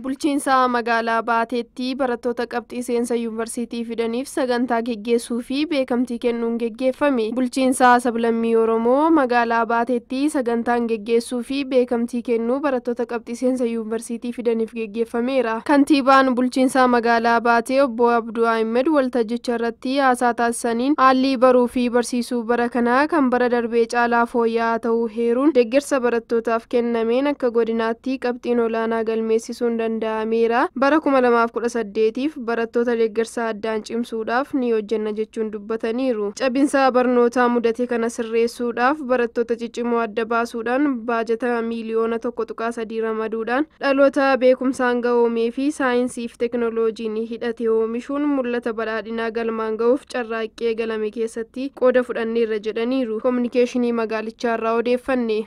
Bulchiinsa magaalaa Baateetti barattoota qabxii seensa yuunivarsiitii fidaniif sagantaa geggeessuu fi beekamtii kennuun geggeeffame. Bulchiinsa sablammii Oromoo magaalaa Baateetti sagantaan geggeessuu fi beekamtii kennuu barattoota qabxii seensa yuunivarsiitii fidaniif geggeeffameera. Kantiibaan bulchiinsa magaalaa Baatee obbo Abduu Ahmed waltajjicha irratti haasaa taasisaniin haalli baruu fi barsiisuu bara kanaa kan bara darbee caalaa fooyya'aa ta'uu heeruun deeggarsa barattootaaf kennameen akka godinaatti qabxiin olaanaa galmeessisuun danda'ameera. Bara 2018f barattoota deeggarsa addaan cimsuudhaaf ni hojjenna jechuun dubbataniiru. Cabinsa barnootaa mudate kana sirreessuudhaaf barattoota ciccimoo adda baasuudhaan baajata miliyoona 1.3 ramaduudhaan dhaloota beekumsaan gahoomee fi saayinsii fi teekinooloojiin hidhate oomishuun mul'ata badhaadhinaa galmaan gahuuf carraaqqee galame keessatti qooda fudhanneerra jedhaniiru. Kominikeeshinii magaalichaa irraa odeeffanne.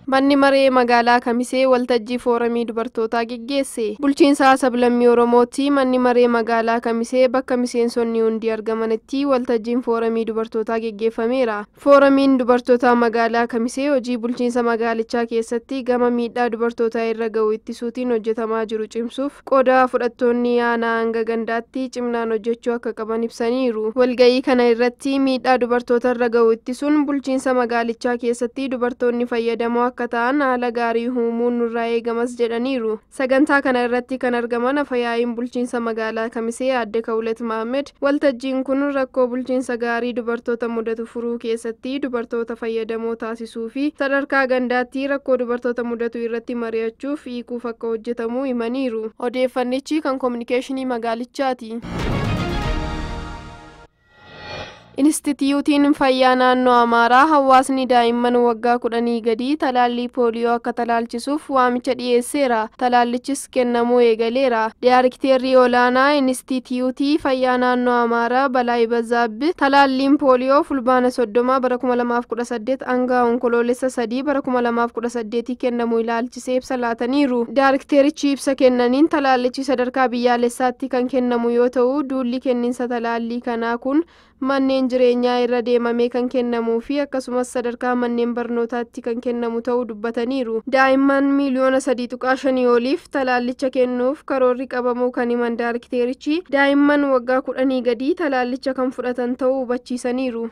Manni maree magaalaa Kamisee waltajjii fooramii dubartootaa geggeesse. Bulchiinsa sablammii Oromootti manni maree magaalaa Kamisee bakka miseensonni hundi argamanitti waltajjiin fooramii dubartootaa geggeeffameera. Fooramiin dubartootaa magaalaa Kamisee hojii bulchiinsa magaalichaa keessatti gama miidhaa dubartootaa irra ga'u ittisuutiin hojjetamaa jiru cimsuuf qooda fudhattoonni aanaa hanga gandaatti cimnaan hojjechuu akka qaban ibsaniiru. Walga'ii kana irratti miidhaa dubartoota irra ga'u ittisuun bulchiinsa magaalichaa keessatti dubartoonni fayyadamoo akka ta'an haala gaarii uumuun nurraa eegamas jedhaniiru. Sagantaa kana irratti kan argaman afayaa'iin bulchiinsa magaalaa Kamisee Aadde Kawulet Mahammed waltajjiin kun rakkoo bulchiinsa gaarii dubartoota mudatu furuu keessatti dubartoota fayyadamoo taasisuu fi sadarkaa gandaatti rakkoo dubartoota mudatu irratti mari'achuuf hiikuuf akka hojjetamu himaniiru. Odeeffannichi kan kominikeeshinii magaalichaati. Instituutiin fayyaa naannoo Amaaraa hawaasni daa'imman waggaa 10 gadii talaallii pooliyoo akka talaalchisuuf waamicha dhiyeesseera. Talaallichis kennamuu eegaleera. Daayirikteerri olaanaa Instituutii fayyaa naannoo Amaaraa Balaa Bazaabbi talaalliin pooliyoo fulbaana 30 bara 2018 hanga onkoloolessa 3 bara 2018 kennamuu ilaalchisee ibsa laataniiru. Daayirikteerichi ibsa kennaniin talaallichi sadarkaa biyyaalessaatti kan kennamu yoo ta'u duulli kenniinsa talaallii kanaa kun manneen jireenyaa irra deemamee kan kennamuu fi akkasumas sadarkaa manneen barnootaatti kan kennamu ta'uu dubbataniiru. Daa'imman miliyoona 3.5 oliif talaallicha kennuuf karoorri qabamuu kan himan daayirikteerichi daa'imman waggaa 10 gadii talaallicha kan fudhatan ta'uu hubachiisaniiru.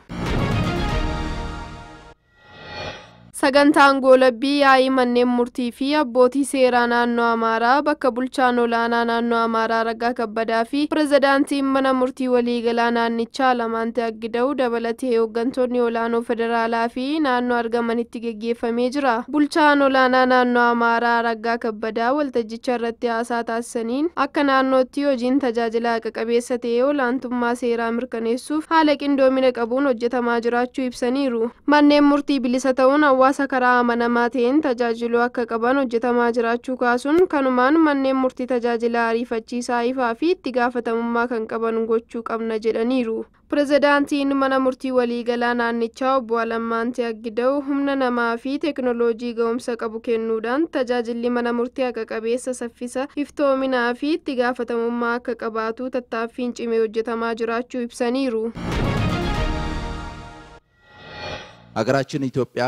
Sagantaan goolabbii yaa'ii manneen murtii fi abbootii seeraa naannoo Amaaraa bakka bulchaan olaanaa naannoo Amaaraa Raggaa Kabbadaa fi pirezidaantiin mana murtii waliigalaa naannichaa Lamaantee Aggida'uu dabalatee hooggantoonni olaanoo federaalaa fi naannoo argamanitti geggeeffamee jira. Bulchaan olaanaa naannoo Amaaraa Raggaa Kabbadaa waltajjicha irratti haasaa taasisaniin akka naannootti hojiin tajaajila qaqqabeessa ta'e olaantummaa seeraa mirkaneessuuf haala qindoomina qabuun hojjetamaa jiraachuu ibsaniiru. Manneen murtii bilisa ta'uun hawaasa karaa amanamaa ta'een tajaajiluu akka qaban hojjetamaa jiraachuu kaasuun kanumaan manneen murtii tajaajila ariifachiisaa ifaa fi itti gaafatamummaa kan qaban gochuu qabna jedhaniiru. Pirezidaantiin mana murtii waliigalaa naannichaa obbo Lamaantee Aggida'uu humna namaa fi teekinooloojii ga'umsa qabu kennuudhaan tajaajilli mana murtii haqa qabeessa saffisa iftoominaa fi itti gaafatamummaa akka qabaatu tattaaffiin cimee hojjetamaa jiraachuu ibsaniiru. ሀገራችን ኢትዮጵያ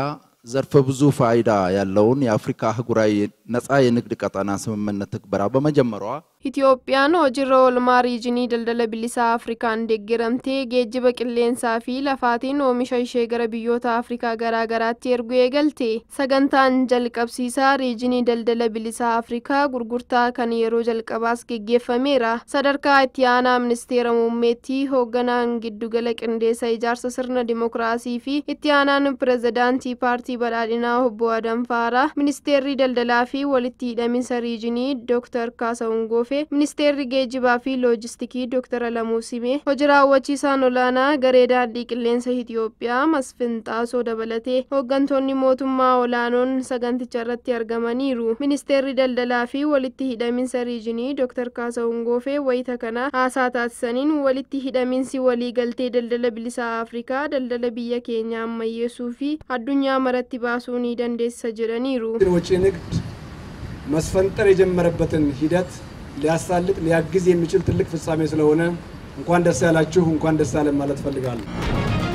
ዘርፈ ብዙ ፋይዳ ያለውን የአፍሪካ አህጉራዊ ነፃ የንግድ ቀጠና ስምምነት ትግበራ በመጀመሯ Itoophiyaan hojiirra oolmaa riijinii daldala bilisaa Afrikaan deeggaramtee geejjiba qilleensaa fi lafaatiin oomisha ishee gara biyyoota Afrikaa garaa garaatti erguu eegalte. Sagantaan jalqabsiisaa riijinii daldala bilisaa Afrikaa gurgurtaa kan yeroo jalqabaas geggeeffameera. Sadarkaa itti aanaa ministeera muummeetti hoogganaan giddugala qindeessa ijaarsa sirna dimokiraasii fi itti aanaan pirezidaantii paartii badhaadhinaa obbo Adam Faaraa ministeerri daldalaa fi walitti hidhaminsa riijinii Dr. Kaasahuun Goofee Ministerri geejjibaa fi loojistikii Dr. Alamuu Simee hojii raawwachiisaan olaanaa garee daandii qilleensa Itoophiyaa Masfin Xaasoo dabalatee hooggantoonni mootummaa olaanoon saganticha irratti argamaniiru. Ministerri daldalaa fi walitti hidhaminsa riijinii Dr. Kaasahuun Goofee wayita kana haasaa taasisaniin walitti hidhaminsi waliigaltee daldala bilisaa Afrikaa daldala biyya keenya ammayyeessuu fi addunyaa maratti baasuu ni dandeessa jedhaniiru. መስፈንጠር የጀመረበትን ሂደት ሊያሳልጥ ሊያግዝ የሚችል ትልቅ ፍጻሜ ስለሆነ እንኳን ደስ ያላችሁ እንኳን ደስ ያለን ማለት ፈልጋለሁ።